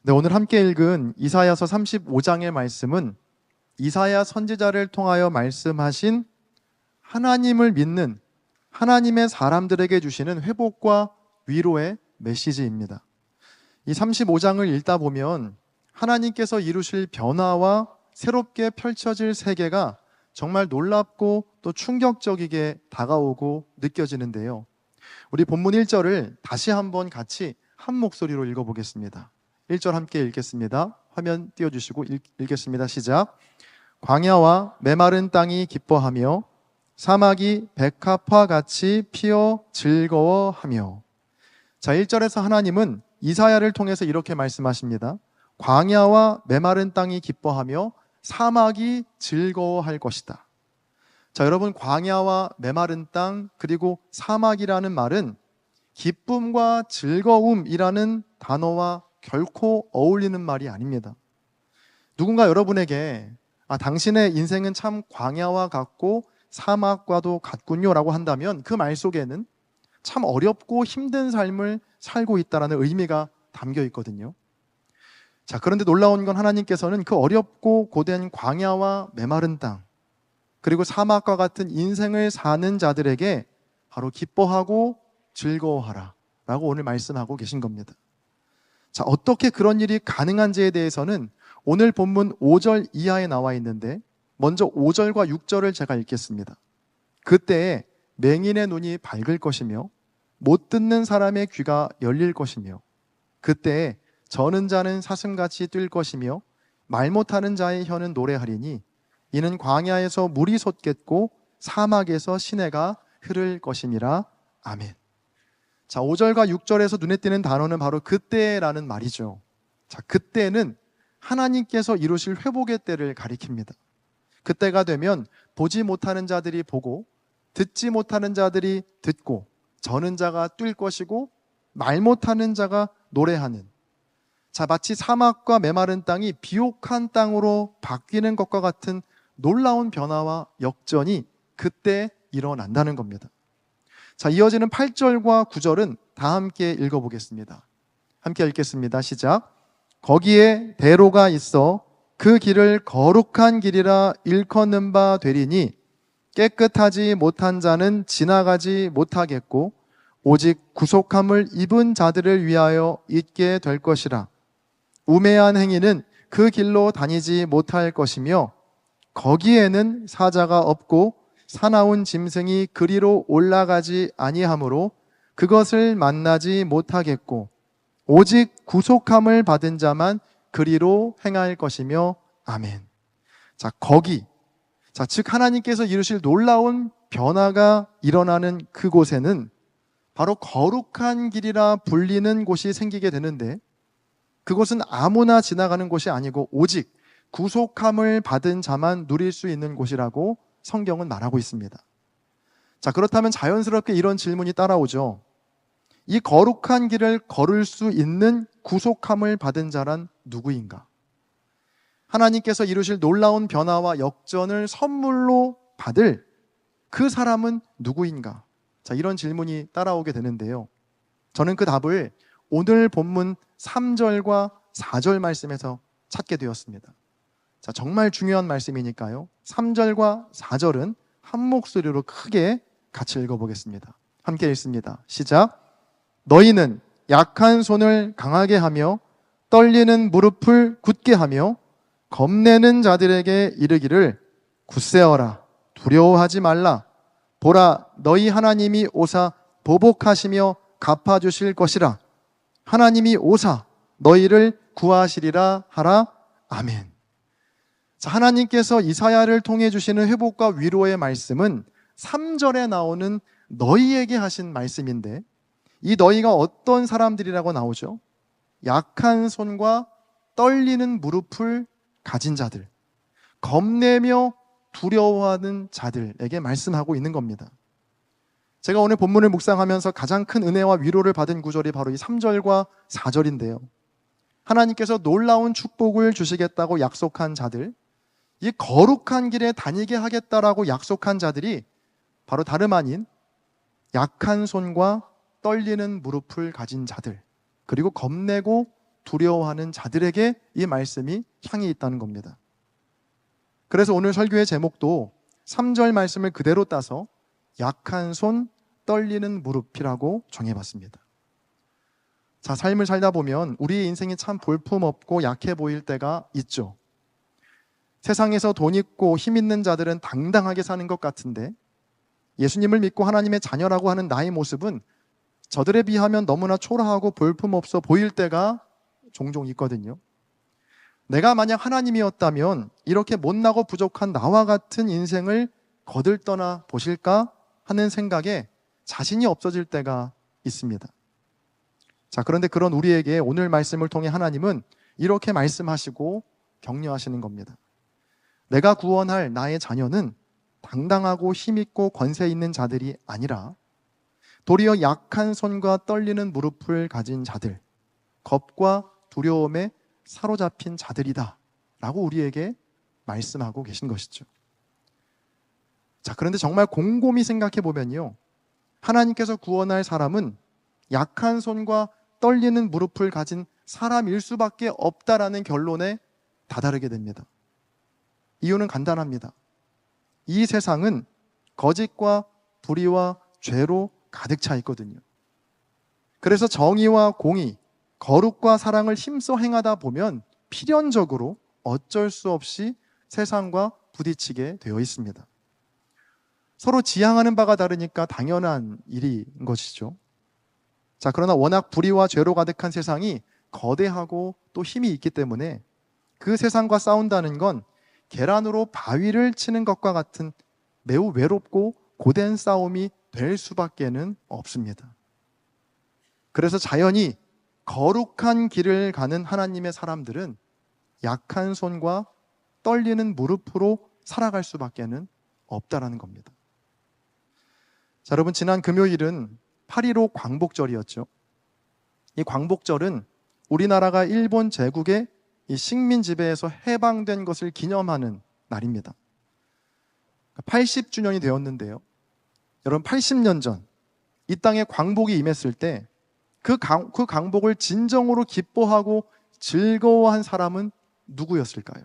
네, 오늘 함께 읽은 이사야서 35장의 말씀은 이사야 선지자를 통하여 말씀하신 하나님을 믿는 하나님의 사람들에게 주시는 회복과 위로의 메시지입니다. 이 35장을 읽다 보면 하나님께서 이루실 변화와 새롭게 펼쳐질 세계가 정말 놀랍고 또 충격적이게 다가오고 느껴지는데요. 우리 본문 1절을 다시 한번 같이 한 목소리로 읽어보겠습니다. 1절 함께 읽겠습니다. 화면 띄워주시고 읽겠습니다. 시작. 광야와 메마른 땅이 기뻐하며 사막이 백합화 같이 피어 즐거워하며. 자, 1절에서 하나님은 이사야를 통해서 이렇게 말씀하십니다. 광야와 메마른 땅이 기뻐하며 사막이 즐거워할 것이다. 자, 여러분, 광야와 메마른 땅 그리고 사막이라는 말은 기쁨과 즐거움이라는 단어와 결코 어울리는 말이 아닙니다. 누군가 여러분에게 당신의 인생은 참 광야와 같고 사막과도 같군요 라고 한다면 그 말 속에는 참 어렵고 힘든 삶을 살고 있다는 의미가 담겨 있거든요. 자, 그런데 놀라운 건 하나님께서는 그 어렵고 고된 광야와 메마른 땅 그리고 사막과 같은 인생을 사는 자들에게 바로 기뻐하고 즐거워하라 라고 오늘 말씀하고 계신 겁니다. 자, 어떻게 그런 일이 가능한지에 대해서는 오늘 본문 5절 이하에 나와 있는데 먼저 5절과 6절을 제가 읽겠습니다. 그때에 맹인의 눈이 밝을 것이며 못 듣는 사람의 귀가 열릴 것이며 그때에 저는 자는 사슴같이 뛸 것이며 말 못하는 자의 혀는 노래하리니 이는 광야에서 물이 솟겠고 사막에서 시내가 흐를 것임이라. 아멘. 자, 5절과 6절에서 눈에 띄는 단어는 바로 그때라는 말이죠. 자, 그때는 하나님께서 이루실 회복의 때를 가리킵니다. 그때가 되면 보지 못하는 자들이 보고 듣지 못하는 자들이 듣고 저는 자가 뛸 것이고 말 못하는 자가 노래하는, 자, 마치 사막과 메마른 땅이 비옥한 땅으로 바뀌는 것과 같은 놀라운 변화와 역전이 그때 일어난다는 겁니다. 자, 이어지는 8절과 9절은 다 함께 읽어보겠습니다. 함께 읽겠습니다. 시작. 거기에 대로가 있어 그 길을 거룩한 길이라 일컫는 바 되리니 깨끗하지 못한 자는 지나가지 못하겠고 오직 구속함을 입은 자들을 위하여 있게 될 것이라. 우매한 행위는 그 길로 다니지 못할 것이며 거기에는 사자가 없고 사나운 짐승이 그리로 올라가지 아니하므로 그것을 만나지 못하겠고 오직 구속함을 받은 자만 그리로 행할 것이며. 아멘. 자, 거기, 자, 즉 하나님께서 이루실 놀라운 변화가 일어나는 그곳에는 바로 거룩한 길이라 불리는 곳이 생기게 되는데 그곳은 아무나 지나가는 곳이 아니고 오직 구속함을 받은 자만 누릴 수 있는 곳이라고 성경은 말하고 있습니다. 자, 그렇다면 자연스럽게 이런 질문이 따라오죠. 이 거룩한 길을 걸을 수 있는 구속함을 받은 자란 누구인가? 하나님께서 이루실 놀라운 변화와 역전을 선물로 받을 그 사람은 누구인가? 자, 이런 질문이 따라오게 되는데요. 저는 그 답을 오늘 본문 3절과 4절 말씀에서 찾게 되었습니다. 자, 정말 중요한 말씀이니까요. 3절과 4절은 한 목소리로 크게 같이 읽어보겠습니다. 함께 읽습니다. 시작. 너희는 약한 손을 강하게 하며 떨리는 무릎을 굳게 하며 겁내는 자들에게 이르기를 굳세어라, 두려워하지 말라. 보라, 너희 하나님이 오사 보복하시며 갚아주실 것이라. 하나님이 오사 너희를 구하시리라 하라. 아멘. 자, 하나님께서 이사야를 통해 주시는 회복과 위로의 말씀은 3절에 나오는 너희에게 하신 말씀인데 이 너희가 어떤 사람들이라고 나오죠? 약한 손과 떨리는 무릎을 가진 자들, 겁내며 두려워하는 자들에게 말씀하고 있는 겁니다. 제가 오늘 본문을 묵상하면서 가장 큰 은혜와 위로를 받은 구절이 바로 이 3절과 4절인데요. 하나님께서 놀라운 축복을 주시겠다고 약속한 자들, 이 거룩한 길에 다니게 하겠다라고 약속한 자들이 바로 다름 아닌 약한 손과 떨리는 무릎을 가진 자들, 그리고 겁내고 두려워하는 자들에게 이 말씀이 향해 있다는 겁니다. 그래서 오늘 설교의 제목도 3절 말씀을 그대로 따서 약한 손, 떨리는 무릎이라고 정해봤습니다. 자, 삶을 살다 보면 우리의 인생이 참 볼품없고 약해 보일 때가 있죠. 세상에서 돈 있고 힘 있는 자들은 당당하게 사는 것 같은데 예수님을 믿고 하나님의 자녀라고 하는 나의 모습은 저들에 비하면 너무나 초라하고 볼품없어 보일 때가 종종 있거든요. 내가 만약 하나님이었다면 이렇게 못나고 부족한 나와 같은 인생을 거들떠나 보실까 하는 생각에 자신이 없어질 때가 있습니다. 자, 그런데 그런 우리에게 오늘 말씀을 통해 하나님은 이렇게 말씀하시고 격려하시는 겁니다. 내가 구원할 나의 자녀는 당당하고 힘있고 권세 있는 자들이 아니라 도리어 약한 손과 떨리는 무릎을 가진 자들, 겁과 두려움에 사로잡힌 자들이다 라고 우리에게 말씀하고 계신 것이죠. 자, 그런데 정말 곰곰이 생각해 보면요, 하나님께서 구원할 사람은 약한 손과 떨리는 무릎을 가진 사람일 수밖에 없다라는 결론에 다다르게 됩니다. 이유는 간단합니다. 이 세상은 거짓과 불의와 죄로 가득 차 있거든요. 그래서 정의와 공의, 거룩과 사랑을 힘써 행하다 보면 필연적으로 어쩔 수 없이 세상과 부딪히게 되어 있습니다. 서로 지향하는 바가 다르니까 당연한 일인 것이죠. 자, 그러나 워낙 불의와 죄로 가득한 세상이 거대하고 또 힘이 있기 때문에 그 세상과 싸운다는 건 계란으로 바위를 치는 것과 같은 매우 외롭고 고된 싸움이 될 수밖에는 없습니다. 그래서 자연히 거룩한 길을 가는 하나님의 사람들은 약한 손과 떨리는 무릎으로 살아갈 수밖에는 없다라는 겁니다. 자, 여러분, 지난 금요일은 8.15 광복절이었죠. 이 광복절은 우리나라가 일본 제국의 이 식민 지배에서 해방된 것을 기념하는 날입니다. 80주년이 되었는데요. 여러분, 80년 전 이 땅에 광복이 임했을 때 그 광복을 진정으로 기뻐하고 즐거워한 사람은 누구였을까요?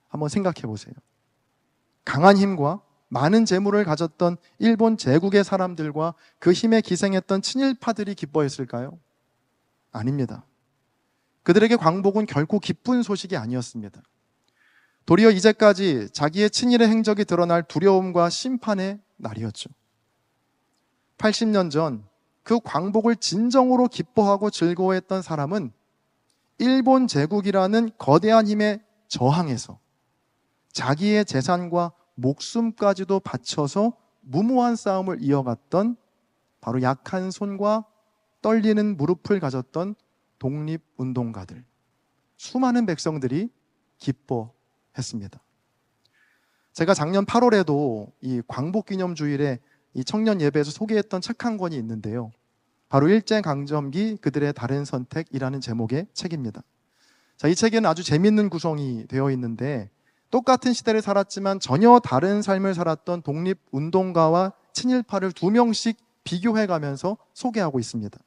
한번 생각해 보세요. 강한 힘과 많은 재물을 가졌던 일본 제국의 사람들과 그 힘에 기생했던 친일파들이 기뻐했을까요? 아닙니다. 그들에게 광복은 결코 기쁜 소식이 아니었습니다. 도리어 이제까지 자기의 친일의 행적이 드러날 두려움과 심판의 날이었죠. 80년 전 그 광복을 진정으로 기뻐하고 즐거워했던 사람은 일본 제국이라는 거대한 힘에 저항해서 자기의 재산과 목숨까지도 바쳐서 무모한 싸움을 이어갔던 바로 약한 손과 떨리는 무릎을 가졌던 독립운동가들, 수많은 백성들이 기뻐했습니다. 제가 작년 8월에도 이 광복기념주일에 이 청년 예배에서 소개했던 책 한 권이 있는데요. 바로 일제강점기 그들의 다른 선택이라는 제목의 책입니다. 자, 이 책에는 아주 재미있는 구성이 되어 있는데 똑같은 시대를 살았지만 전혀 다른 삶을 살았던 독립운동가와 친일파를 2명씩 비교해가면서 소개하고 있습니다.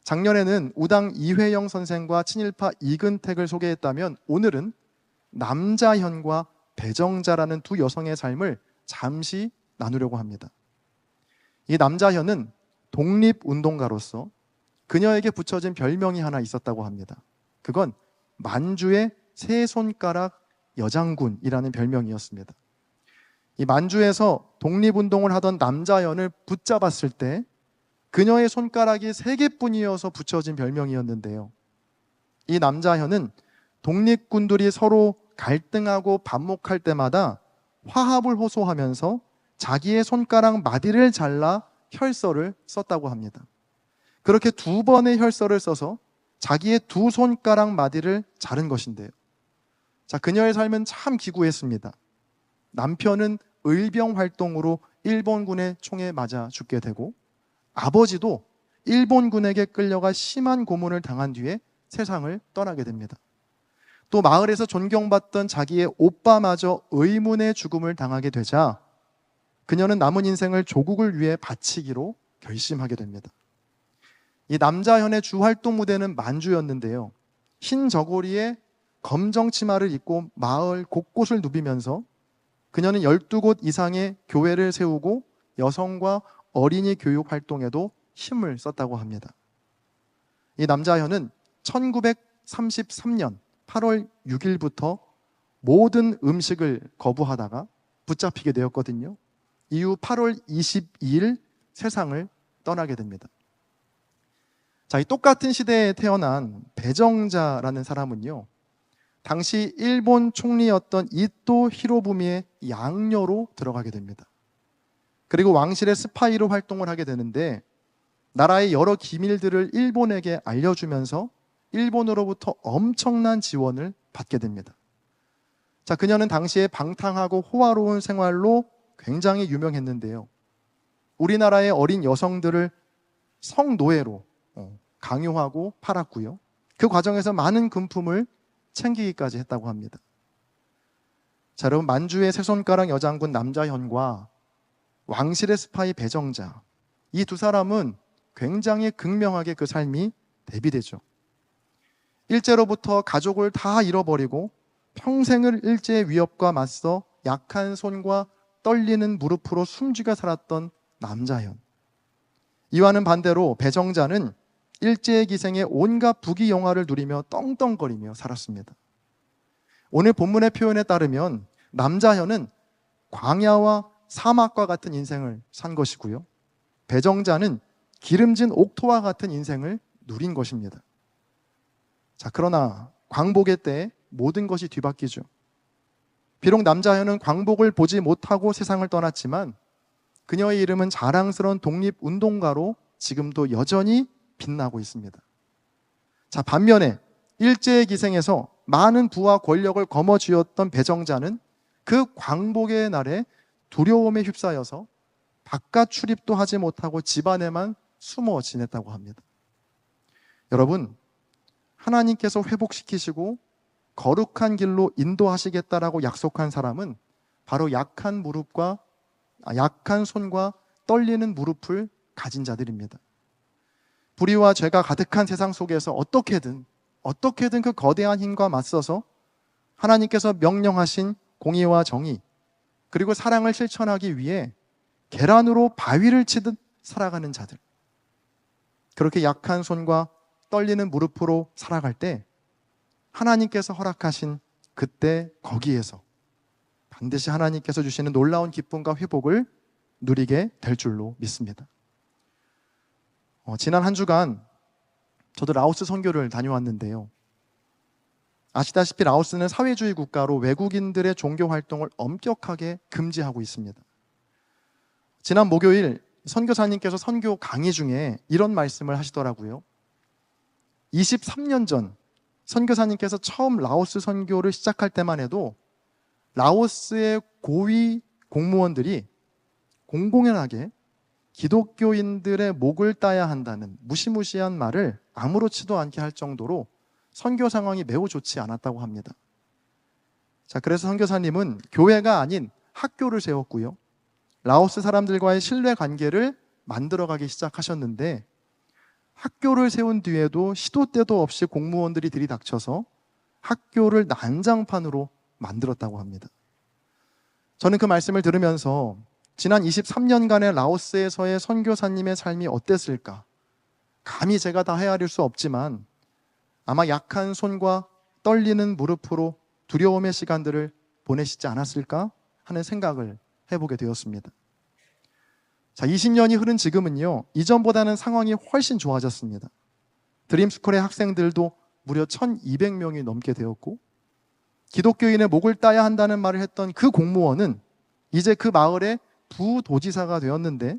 작년에는 우당 이회영 선생과 친일파 이근택을 소개했다면 오늘은 남자현과 배정자라는 두 여성의 삶을 잠시 나누려고 합니다. 이 남자현은 독립운동가로서 그녀에게 붙여진 별명이 하나 있었다고 합니다. 그건 만주의 세 손가락 여장군이라는 별명이었습니다. 이 만주에서 독립운동을 하던 남자연을 붙잡았을 때 그녀의 손가락이 3개뿐이어서 붙여진 별명이었는데요. 이 남자현은 독립군들이 서로 갈등하고 반목할 때마다 화합을 호소하면서 자기의 손가락 마디를 잘라 혈서를 썼다고 합니다. 그렇게 2번의 혈서를 써서 자기의 2 손가락 마디를 자른 것인데요. 자, 그녀의 삶은 참 기구했습니다. 남편은 의병 활동으로 일본군의 총에 맞아 죽게 되고 아버지도 일본군에게 끌려가 심한 고문을 당한 뒤에 세상을 떠나게 됩니다. 또 마을에서 존경받던 자기의 오빠마저 의문의 죽음을 당하게 되자 그녀는 남은 인생을 조국을 위해 바치기로 결심하게 됩니다. 이 남자현의 주 활동 무대는 만주였는데요. 흰 저고리에 검정 치마를 입고 마을 곳곳을 누비면서 그녀는 12곳 이상의 교회를 세우고 여성과 어린이 교육 활동에도 힘을 썼다고 합니다. 이 남자현은 1933년 8월 6일부터 모든 음식을 거부하다가 붙잡히게 되었거든요. 이후 8월 22일 세상을 떠나게 됩니다. 자, 이 똑같은 시대에 태어난 배정자라는 사람은요, 당시 일본 총리였던 이토 히로부미의 양녀로 들어가게 됩니다. 그리고 왕실의 스파이로 활동을 하게 되는데 나라의 여러 기밀들을 일본에게 알려주면서 일본으로부터 엄청난 지원을 받게 됩니다. 자, 그녀는 당시에 방탕하고 호화로운 생활로 굉장히 유명했는데요. 우리나라의 어린 여성들을 성노예로 강요하고 팔았고요. 그 과정에서 많은 금품을 챙기기까지 했다고 합니다. 자, 여러분, 만주의 세손가락 여장군 남자현과 왕실의 스파이 배정자, 이 두 사람은 굉장히 극명하게 그 삶이 대비되죠. 일제로부터 가족을 다 잃어버리고 평생을 일제의 위협과 맞서 약한 손과 떨리는 무릎으로 숨죽여 살았던 남자현. 이와는 반대로 배정자는 일제의 기생에 온갖 부귀영화를 누리며 떵떵거리며 살았습니다. 오늘 본문의 표현에 따르면 남자현은 광야와 사막과 같은 인생을 산 것이고요. 배정자는 기름진 옥토와 같은 인생을 누린 것입니다. 자, 그러나 광복의 때 모든 것이 뒤바뀌죠. 비록 남자현은 광복을 보지 못하고 세상을 떠났지만 그녀의 이름은 자랑스러운 독립운동가로 지금도 여전히 빛나고 있습니다. 자, 반면에 일제의 기생에서 많은 부와 권력을 거머쥐었던 배정자는 그 광복의 날에 두려움에 휩싸여서 바깥 출입도 하지 못하고 집 안에만 숨어 지냈다고 합니다. 여러분, 하나님께서 회복시키시고 거룩한 길로 인도하시겠다라고 약속한 사람은 바로 약한 손과 떨리는 무릎을 가진 자들입니다. 불의와 죄가 가득한 세상 속에서 어떻게든 그 거대한 힘과 맞서서 하나님께서 명령하신 공의와 정의 그리고 사랑을 실천하기 위해 계란으로 바위를 치듯 살아가는 자들, 그렇게 약한 손과 떨리는 무릎으로 살아갈 때 하나님께서 허락하신 그때 거기에서 반드시 하나님께서 주시는 놀라운 기쁨과 회복을 누리게 될 줄로 믿습니다. 지난 한 주간 저도 라오스 선교를 다녀왔는데요. 아시다시피 라오스는 사회주의 국가로 외국인들의 종교 활동을 엄격하게 금지하고 있습니다. 지난 목요일 선교사님께서 선교 강의 중에 이런 말씀을 하시더라고요. 23년 전 선교사님께서 처음 라오스 선교를 시작할 때만 해도 라오스의 고위 공무원들이 공공연하게 기독교인들의 목을 따야 한다는 무시무시한 말을 아무렇지도 않게 할 정도로 선교 상황이 매우 좋지 않았다고 합니다. 자, 그래서 선교사님은 교회가 아닌 학교를 세웠고요. 라오스 사람들과의 신뢰 관계를 만들어가기 시작하셨는데 학교를 세운 뒤에도 시도 때도 없이 공무원들이 들이닥쳐서 학교를 난장판으로 만들었다고 합니다. 저는 그 말씀을 들으면서 지난 23년간의 라오스에서의 선교사님의 삶이 어땠을까? 감히 제가 다 헤아릴 수 없지만 아마 약한 손과 떨리는 무릎으로 두려움의 시간들을 보내시지 않았을까 하는 생각을 해보게 되었습니다. 자, 20년이 흐른 지금은요, 이전보다는 상황이 훨씬 좋아졌습니다. 드림스쿨의 학생들도 무려 1200명이 넘게 되었고 기독교인의 목을 따야 한다는 말을 했던 그 공무원은 이제 그 마을의 부도지사가 되었는데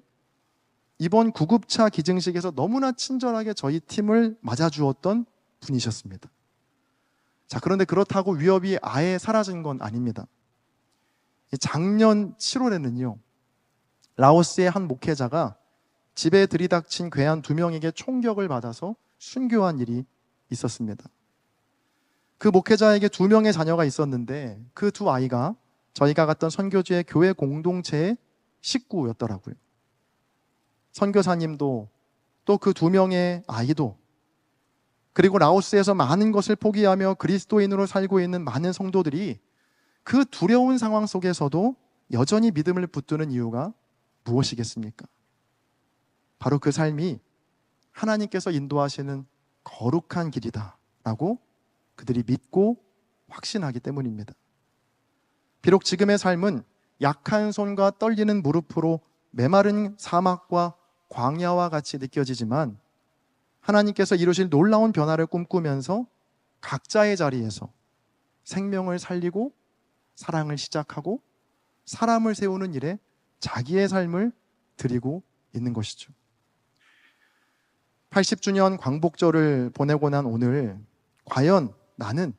이번 구급차 기증식에서 너무나 친절하게 저희 팀을 맞아주었던 분이셨습니다. 자, 그런데 그렇다고 위협이 아예 사라진 건 아닙니다. 작년 7월에는요, 라오스의 한 목회자가 집에 들이닥친 괴한 2명에게 총격을 받아서 순교한 일이 있었습니다. 그 목회자에게 2명의 자녀가 있었는데 그 두 아이가 저희가 갔던 선교지의 교회 공동체의 식구였더라고요. 선교사님도 또 그 2명의 아이도 그리고 라오스에서 많은 것을 포기하며 그리스도인으로 살고 있는 많은 성도들이 그 두려운 상황 속에서도 여전히 믿음을 붙드는 이유가 무엇이겠습니까? 바로 그 삶이 하나님께서 인도하시는 거룩한 길이다 라고 그들이 믿고 확신하기 때문입니다. 비록 지금의 삶은 약한 손과 떨리는 무릎으로 메마른 사막과 광야와 같이 느껴지지만 하나님께서 이루실 놀라운 변화를 꿈꾸면서 각자의 자리에서 생명을 살리고 사랑을 시작하고 사람을 세우는 일에 자기의 삶을 드리고 있는 것이죠. 80주년 광복절을 보내고 난 오늘 과연 나는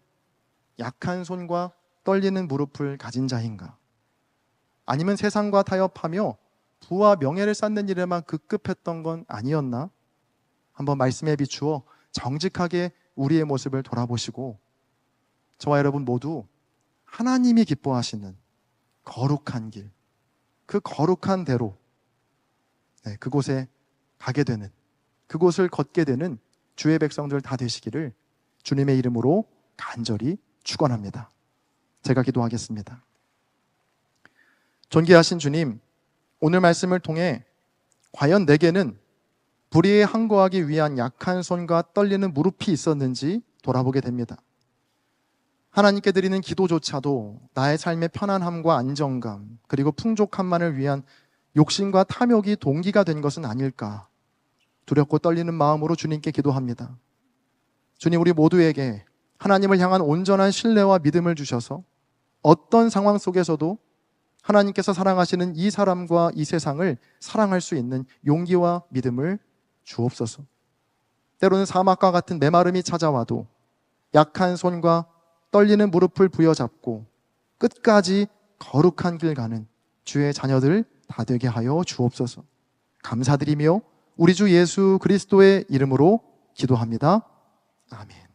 약한 손과 떨리는 무릎을 가진 자인가? 아니면 세상과 타협하며 부와 명예를 쌓는 일에만 급급했던 건 아니었나? 한번 말씀에 비추어 정직하게 우리의 모습을 돌아보시고 저와 여러분 모두 하나님이 기뻐하시는 거룩한 길, 그 거룩한 대로 그곳에 가게 되는, 그곳을 걷게 되는 주의 백성들 다 되시기를 주님의 이름으로 간절히 축원합니다. 제가 기도하겠습니다. 존귀하신 주님, 오늘 말씀을 통해 과연 내게는 불의에 항거하기 위한 약한 손과 떨리는 무릎이 있었는지 돌아보게 됩니다. 하나님께 드리는 기도조차도 나의 삶의 편안함과 안정감 그리고 풍족함만을 위한 욕심과 탐욕이 동기가 된 것은 아닐까 두렵고 떨리는 마음으로 주님께 기도합니다. 주님, 우리 모두에게 하나님을 향한 온전한 신뢰와 믿음을 주셔서 어떤 상황 속에서도 하나님께서 사랑하시는 이 사람과 이 세상을 사랑할 수 있는 용기와 믿음을 주옵소서. 때로는 사막과 같은 메마름이 찾아와도 약한 손과 떨리는 무릎을 부여잡고 끝까지 거룩한 길 가는 주의 자녀들 다 되게 하여 주옵소서. 감사드리며 우리 주 예수 그리스도의 이름으로 기도합니다. 아멘.